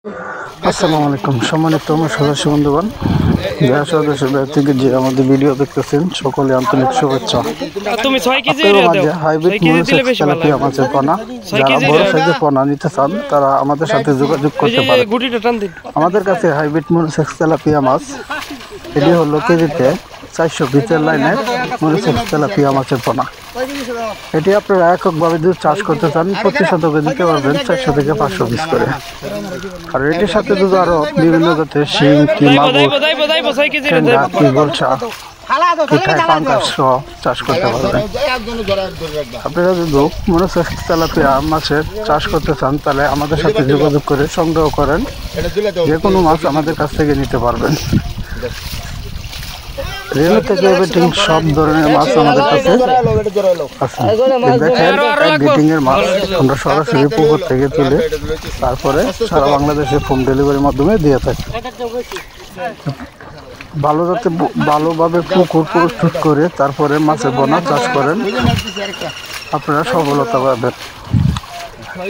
আসসালামু আলাইকুম সম্মানিত সদস্য বন্ধুগণ, যারা সদস্য থেকে যে আমাদের ভিডিও দেখতেছেন সকলে আন্তরিক শুভেচ্ছা। হাইব্রিড মনোসেক্স তেলাপিয়া মাছের পোনা, যারা বড় সাইজের পোনা নিতে চান তারা আমাদের সাথে যোগাযোগ করতে পারে। আমাদের কাছে হাইব্রিড মনোসেক্স তেলাপিয়া মাছ এটি হলো কেজিতে 400 পিসের লাইনের মনোসেক্স তেলাপিয়া মাছের পোনা। এটি আপনারা এককভাবে যদি চাষ করতে চান প্রতি শতকে দিতে পারবেন 400 থেকে 500 পিস করে। আর এটির সাথে যদি আরো বিভিন্ন জাতের শিং, কি মাগুর, কি গোলসা, পাঙ্কাশ সহ চাষ করতে পারবেন। আপনারা যদি মনোসেক্স তেলাপিয়া মাছের চাষ করতে চান তাহলে আমাদের সাথে যোগাযোগ করে সংগ্রহ করেন, যে কোনো মাছ আমাদের কাছ থেকে নিতে পারবেন। রেলু থেকে এভরিথিং সব ধরনের মাছ আমাদের কাছে আছে। দেখেন এভরিথিং এর মাছ আমরা সরাসরি পুকুর থেকে তুলে তারপরে সারা বাংলাদেশে হোম ডেলিভারির মাধ্যমে দিয়ে থাকি। ভালোভাবে পুকুর প্রস্তুত করে তারপরে মাছের পোনা চাষ করেন, আপনারা সফলতা পাবেন।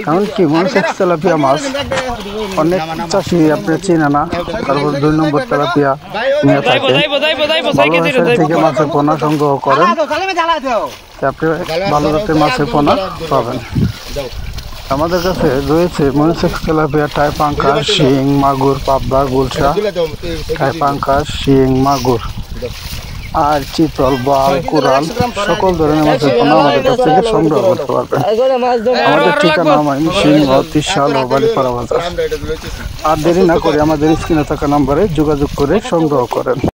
এমনকি মনোসেক্স তেলাপিয়া মাছ অনেক চাষি আপনি চিনে না, তারপর 2 নম্বর তেলাপিয়া নিয়ে থাকে। বাংলাদেশের থেকে মাছের পোনা সংগ্রহ করেন, আপনি ভালো জাতের মাছের পোনা পাবেন। আমাদের কাছে রয়েছে মনোসেক্স তেলাপিয়া, টাই পাঙ্কাশ, শিং, মাগুর, পাবদা, গুলশা, টাই পাঙ্কাশ, শিং, মাগুর আর চিতল, বাল, কুরাল সকল ধরনের মাছের পোনা আমাদের কাছ থেকে সংগ্রহ করতে পারবেন। আমাদের ঠিকানা ময়মনসিংহ, ত্রিশাল ও বালিপাড়া বাজার। আর দেরি না করে আমাদের স্ক্রিনে থাকা নম্বরে যোগাযোগ করে সংগ্রহ করেন।